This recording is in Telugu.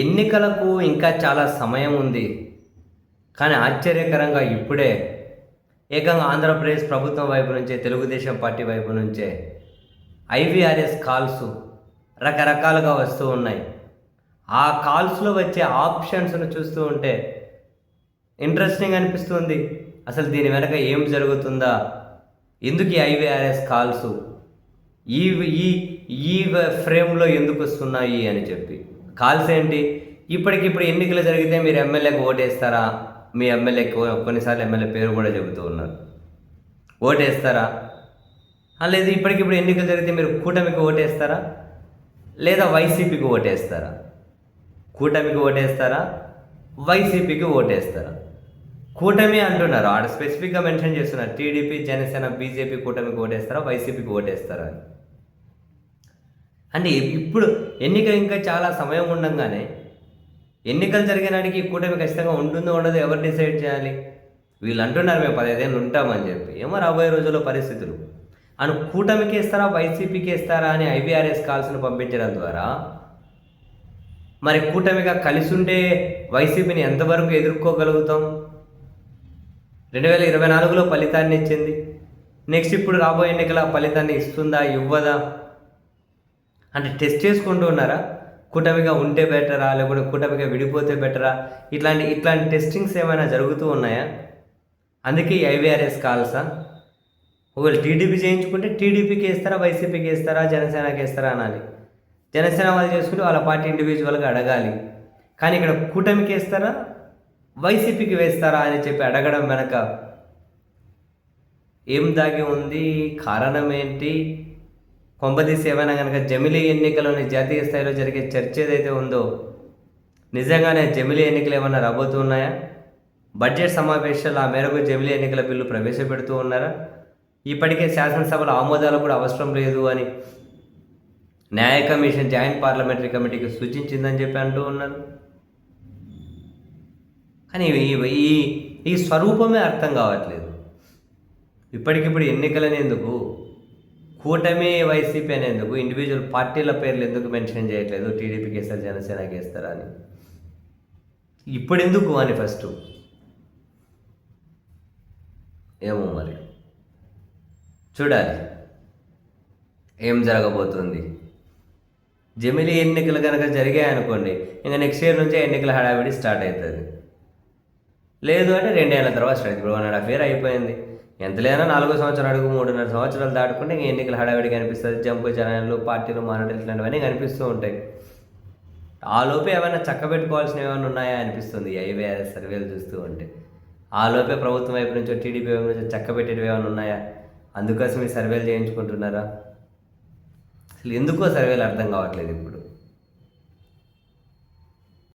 ఎన్నికలకు ఇంకా చాలా సమయం ఉంది. కానీ ఆశ్చర్యకరంగా ఇప్పుడే ఏకంగా ఆంధ్రప్రదేశ్ ప్రభుత్వం వైపు నుంచే, తెలుగుదేశం పార్టీ వైపు నుంచే ఐవీఆర్ఎస్ కాల్స్ రకరకాలుగా వస్తూ ఉన్నాయి. ఆ కాల్స్‌లో వచ్చే ఆప్షన్స్‌ను చూస్తూ ఉంటే ఇంట్రెస్టింగ్ అనిపిస్తుంది. అసలు దీని వెనక ఏం జరుగుతుందా? ఎందుకు ఈ ఐవీఆర్ఎస్ కాల్స్ ఈ ఈ ఈ ఫ్రేమ్‌లో ఎందుకొస్తున్నాయి అని చెప్పి. కాల్స్ ఏంటి? ఇప్పటికిప్పుడు ఎన్నికలు జరిగితే మీరు ఎమ్మెల్యేకి ఓటేస్తారా? మీ ఎమ్మెల్యేకి కొన్నిసార్లు ఎమ్మెల్యే పేరు కూడా చెబుతూ ఉన్నారు. ఓటేస్తారా? లేదు ఇప్పటికిప్పుడు ఎన్నికలు జరిగితే మీరు కూటమికి ఓటేస్తారా? లేదా వైసీపీకి ఓటేస్తారా? కూటమికి ఓటేస్తారా? వైసీపీకి ఓటేస్తారా? కూటమి అంటున్నారు. ఆడ స్పెసిఫిక్‌గా మెన్షన్ చేస్తున్నారు. టీడీపీ, జనసేన, బీజేపీ కూటమికి ఓటేస్తారా? వైసీపీకి ఓటేస్తారా అని. అంటే ఇప్పుడు ఎన్నిక ఇంకా చాలా సమయం ఉండంగానే ఎన్నికలు జరిగే నాటికి ఈ కూటమి ఖచ్చితంగా ఉంటుందో ఉండదో ఎవరు డిసైడ్ చేయాలి? వీళ్ళు అంటున్నారు మేము 15 ఏళ్ళు ఉంటామని చెప్పి. ఏమో రాబోయే రోజుల్లో పరిస్థితులు. అని కూటమికి ఇస్తారా, వైసీపీకి ఇస్తారా అని ఐవీఆర్ఎస్ కాల్స్‌ను పంపించడం ద్వారా మరి కూటమిగా కలిసి ఉండే వైసీపీని ఎంతవరకు ఎదుర్కోగలుగుతాం? 2024లో ఫలితాన్ని ఇచ్చింది. నెక్స్ట్ ఇప్పుడు రాబోయే ఎన్నికల ఫలితాన్ని ఇస్తుందా, ఇవ్వదా? అంటే టెస్ట్ చేసుకుంటూ ఉన్నారా? కూటమిగా ఉంటే బెటరా, లేకపోతే కూటమిగా విడిపోతే బెటరా? ఇట్లాంటి టెస్టింగ్స్ ఏమైనా జరుగుతూ ఉన్నాయా? అందుకే ఈ ఐవీఆర్ఎస్ కాల్సా? ఒకవేళ టీడీపీ చేయించుకుంటే టీడీపీకి ఇస్తారా, వైసీపీకి ఇస్తారా, జనసేనకి ఇస్తారా అనాలి. జనసేన వాళ్ళు చేసుకుంటే వాళ్ళ పార్టీ ఇండివిజువల్గా అడగాలి. కానీ ఇక్కడ కూటమికి ఇస్తారా, వైసీపీకి వేస్తారా అని చెప్పి అడగడం వెనక ఏం దాగి ఉంది? కారణం ఏంటి? కొంపదీసి ఏమైనా కనుక జమిలీ ఎన్నికలోని జాతీయ స్థాయిలో జరిగే చర్చ ఏదైతే ఉందో నిజంగానే జమిలీ ఎన్నికలు ఏమైనా రాబోతూ ఉన్నాయా? బడ్జెట్ సమావేశాలు ఆ మేరకు జమిలీ ఎన్నికల బిల్లు ప్రవేశపెడుతూ ఉన్నారా? ఇప్పటికే శాసనసభలో ఆమోదాలు కూడా అవసరం లేదు అని న్యాయ కమిషన్ జాయింట్ పార్లమెంటరీ కమిటీకి సూచించిందని చెప్పి అంటూ ఉన్నారు. కానీ ఈ ఈ స్వరూపమే అర్థం కావట్లేదు. ఇప్పటికిప్పుడు ఎన్నికలని ఎందుకు, కూటమి వైసీపీ అనేందుకు, ఇండివిజువల్ పార్టీల పేర్లు ఎందుకు మెన్షన్ చేయట్లేదు? టీడీపీకి వేస్తారు, జనసేనకి వేస్తారా అని. ఇప్పుడు ఎందుకు అని ఫస్ట్ ఏమో మరి చూడాలి ఏం జరగబోతుంది. జమిలీ ఎన్నికలు కనుక జరిగాయనుకోండి, ఇంకా నెక్స్ట్ ఇయర్ నుంచే ఎన్నికల హడావిడి స్టార్ట్ అవుతుంది. లేదు అంటే 2 ఏళ్ల తర్వాత స్టార్ట్. ఇప్పుడు 1.5 year అయిపోయింది. ఎంత లేదన్నా 4వ సంవత్సరం అడుగు 3.5 సంవత్సరాలు దాటుకుంటే ఇంక ఎన్నికల హడావిడి కనిపిస్తుంది. జంపు జనాలు, పార్టీలు మారడం ఇట్లాంటివన్నీ కనిపిస్తూ ఉంటాయి. ఆలోపే ఏమైనా చక్కబెట్టుకోవాల్సినవి ఏమైనా ఉన్నాయా అనిపిస్తుంది ఐవీఆర్ఎస్ సర్వేలు చూస్తూ ఉంటే. ఆలోపే ప్రభుత్వం వైపు నుంచో, టీడీపీ వైపు నుంచో చక్కబెట్టేవి ఏమైనా ఉన్నాయా? అందుకోసం ఈ సర్వేలు చేయించుకుంటున్నారా? అసలు ఎందుకో సర్వేలు అర్థం కావట్లేదు ఇప్పుడు.